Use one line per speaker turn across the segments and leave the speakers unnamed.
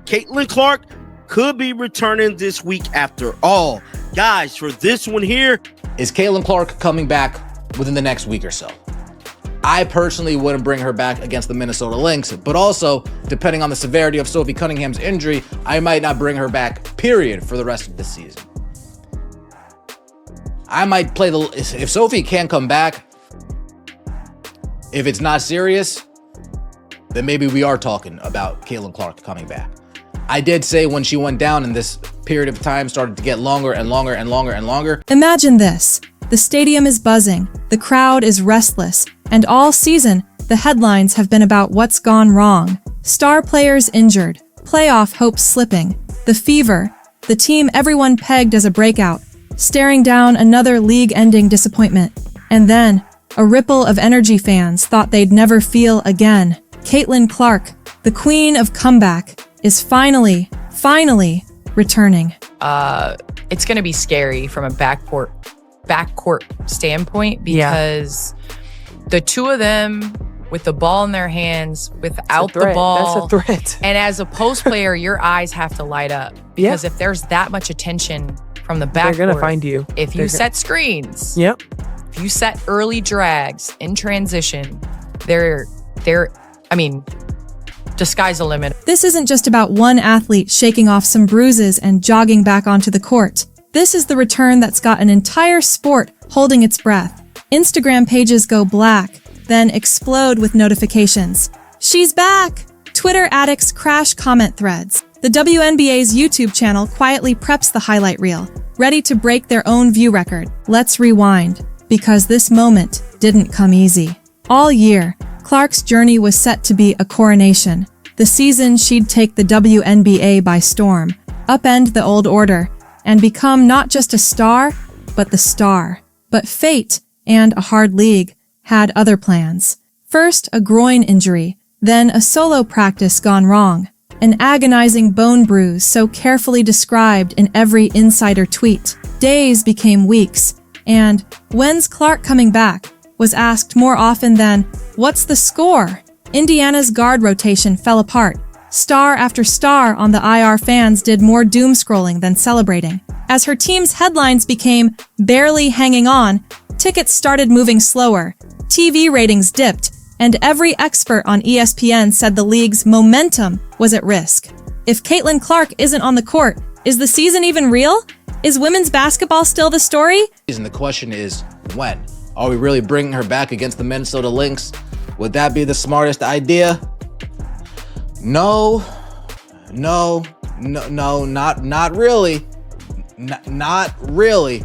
Caitlin Clark could be returning this week after all. Guys, for this one here,
is Caitlin Clark coming back within the next week or so? I personally wouldn't bring her back against the Minnesota Lynx, but also, depending on the severity of Sophie Cunningham's injury, I might not bring her back, period, for the rest of the season. I might play if Sophie can't come back, if it's not serious, then maybe we are talking about Caitlin Clark coming back. I did say when she went down and this period of time started to get longer and longer and longer and longer.
Imagine this. The stadium is buzzing, the crowd is restless, and all season, the headlines have been about what's gone wrong. Star players injured, playoff hopes slipping, the fever, the team everyone pegged as a breakout, staring down another league-ending disappointment. And then, a ripple of energy fans thought they'd never feel again. Caitlin Clark, the queen of comeback, is finally returning.
It's going to be scary from a backcourt standpoint because the two of them with the ball in their hands, without the ball.
That's a threat.
And as a post player, your eyes have to light up because if there's that much attention from the backcourt,
they're going to find you.
If you set screens, if you set early drags in transition, the sky's the limit.
This isn't just about one athlete shaking off some bruises and jogging back onto the court. This is the return that's got an entire sport holding its breath. Instagram pages go black, then explode with notifications. She's back! Twitter addicts crash comment threads. The WNBA's YouTube channel quietly preps the highlight reel, ready to break their own view record. Let's rewind, because this moment didn't come easy. All year, Clark's journey was set to be a coronation. The season she'd take the WNBA by storm, upend the old order, and become not just a star, but the star. But fate, and a hard league, had other plans. First, a groin injury, then a solo practice gone wrong, an agonizing bone bruise so carefully described in every insider tweet. Days became weeks, and when's Clark coming back was asked more often than, what's the score? Indiana's guard rotation fell apart. Star after star on the IR fans did more doom scrolling than celebrating. As her team's headlines became barely hanging on, tickets started moving slower, TV ratings dipped, and every expert on ESPN said the league's momentum was at risk. If Caitlin Clark isn't on the court, is the season even real? Is women's basketball still the story?
And the question is, when? Are we really bringing her back against the Minnesota Lynx? Would that be the smartest idea? No, not really. Not really.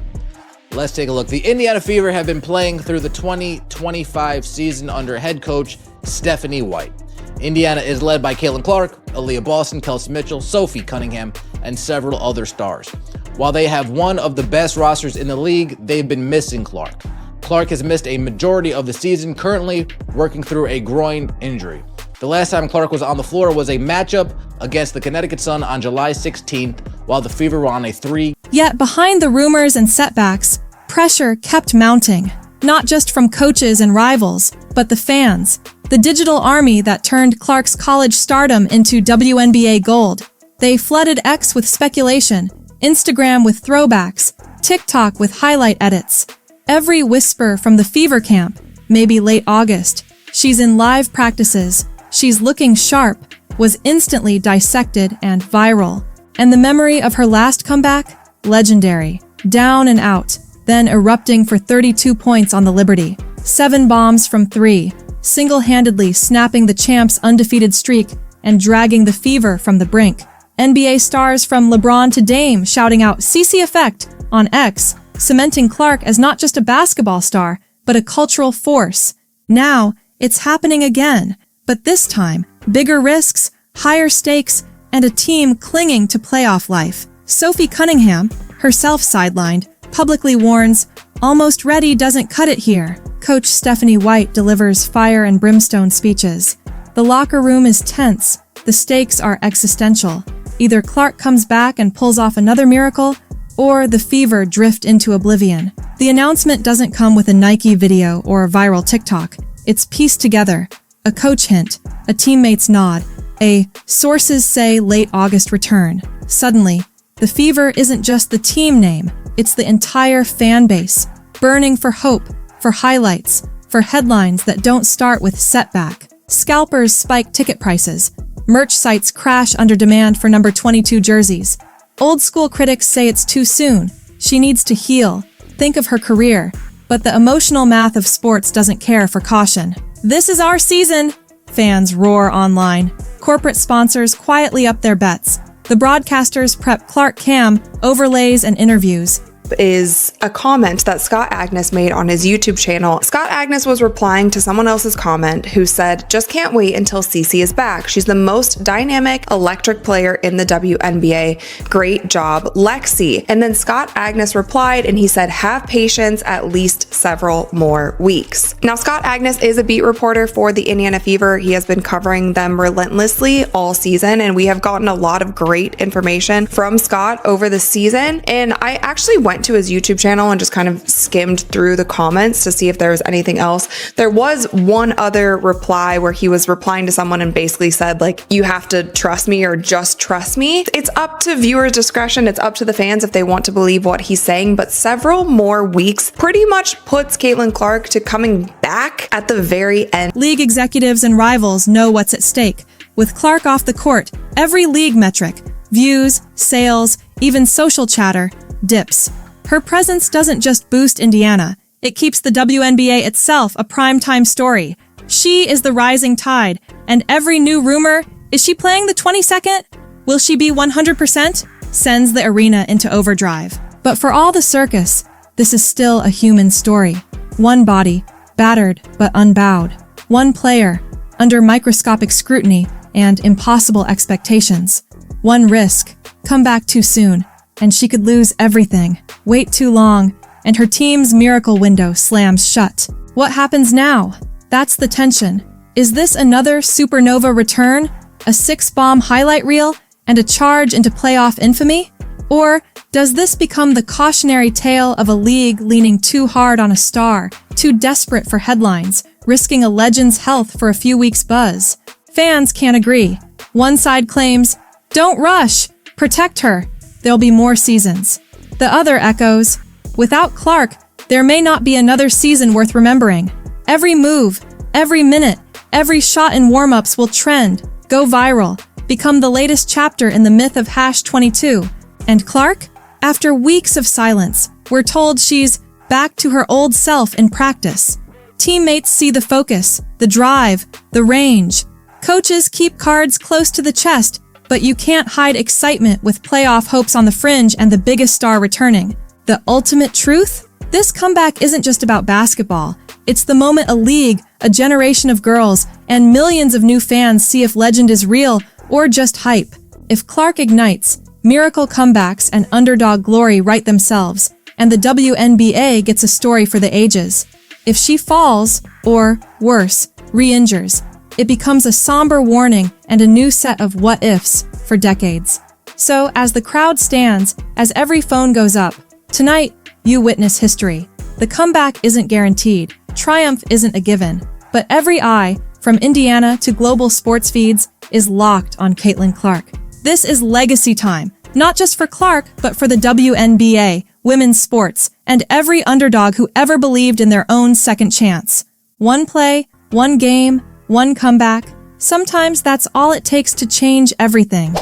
Let's take a look. The Indiana Fever have been playing through the 2025 season under head coach Stephanie White. Indiana is led by Caitlin Clark, Aaliyah Boston, Kelsey Mitchell, Sophie Cunningham, and several other stars. While they have one of the best rosters in the league, they've been missing Clark. Clark has missed a majority of the season, currently working through a groin injury. The last time Clark was on the floor was a matchup against the Connecticut Sun on July 16th, while the Fever were on a 3.
Yet behind the rumors and setbacks, pressure kept mounting, not just from coaches and rivals, but the fans, the digital army that turned Clark's college stardom into WNBA gold. They flooded X with speculation, Instagram with throwbacks, TikTok with highlight edits. Every whisper from the Fever camp, maybe late August, she's in live practices, she's looking sharp, was instantly dissected and viral. And the memory of her last comeback? Legendary. Down and out, then erupting for 32 points on the Liberty. 7 bombs from 3, single-handedly snapping the champs' undefeated streak and dragging the Fever from the brink. NBA stars from LeBron to Dame shouting out CC Effect on X, cementing Clark as not just a basketball star, but a cultural force. Now, it's happening again, but this time, bigger risks, higher stakes, and a team clinging to playoff life. Sophie Cunningham, herself sidelined, publicly warns, almost ready doesn't cut it here. Coach Stephanie White delivers fire and brimstone speeches. The locker room is tense. The stakes are existential. Either Clark comes back and pulls off another miracle, or the Fever drift into oblivion. The announcement doesn't come with a Nike video or a viral TikTok. It's pieced together. A coach hint, a teammate's nod, A sources say late August return. Suddenly, the Fever isn't just the team name, it's the entire fan base, burning for hope, for highlights, for headlines that don't start with setback. Scalpers spike ticket prices. Merch sites crash under demand for number 22 jerseys. Old school critics say it's too soon. She needs to heal. Think of her career. But the emotional math of sports doesn't care for caution. This is our season! Fans roar online. Corporate sponsors quietly up their bets. The broadcasters prep Clark Cam, overlays, and interviews.
Is a comment that Scott Agnes made on his YouTube channel. Scott Agnes was replying to someone else's comment who said, "Just can't wait until Cece is back. She's the most dynamic, electric player in the WNBA. Great job, Lexi." And then Scott Agnes replied and he said, "Have patience, at least several more weeks." Now, Scott Agnes is a beat reporter for the Indiana Fever. He has been covering them relentlessly all season, and we have gotten a lot of great information from Scott over the season. And I actually went to his YouTube channel and just kind of skimmed through the comments to see if there was anything else. There was one other reply where he was replying to someone and basically said, like, "You have to trust me or just trust me." It's up to viewers' discretion. It's up to the fans if they want to believe what he's saying, but several more weeks pretty much puts Caitlin Clark to coming back at the very end.
League executives and rivals know what's at stake. With Clark off the court, every league metric, views, sales, even social chatter, dips. Her presence doesn't just boost Indiana, it keeps the WNBA itself a primetime story. She is the rising tide, and every new rumor, is she playing the 22nd? Will she be 100%? Sends the arena into overdrive. But for all the circus, this is still a human story. One body, battered but unbowed. One player, under microscopic scrutiny and impossible expectations. One risk, come back too soon, and she could lose everything, wait too long, and her team's miracle window slams shut. What happens now? That's the tension. Is this another supernova return? A 6-bomb highlight reel and a charge into playoff infamy? Or does this become the cautionary tale of a league leaning too hard on a star, too desperate for headlines, risking a legend's health for a few weeks' buzz? Fans can't agree. One side claims, "Don't rush, protect her. There'll be more seasons." The other echoes, "Without Clark, there may not be another season worth remembering. Every move, every minute, every shot in warm-ups will trend, go viral, become the latest chapter in the myth of #22. And Clark? After weeks of silence, we're told she's back to her old self in practice. Teammates see the focus, the drive, the range. Coaches keep cards close to the chest, but you can't hide excitement with playoff hopes on the fringe and the biggest star returning. The ultimate truth? This comeback isn't just about basketball. It's the moment a league, a generation of girls, and millions of new fans see if legend is real or just hype. If Clark ignites, miracle comebacks and underdog glory write themselves, and the WNBA gets a story for the ages. If she falls, or worse, re-injures, it becomes a somber warning and a new set of what-ifs for decades. So, as the crowd stands, as every phone goes up, tonight, you witness history. The comeback isn't guaranteed, triumph isn't a given, but every eye, from Indiana to global sports feeds, is locked on Caitlin Clark. This is legacy time, not just for Clark, but for the WNBA, women's sports, and every underdog who ever believed in their own second chance. One play, one game, one comeback. Sometimes that's all it takes to change everything.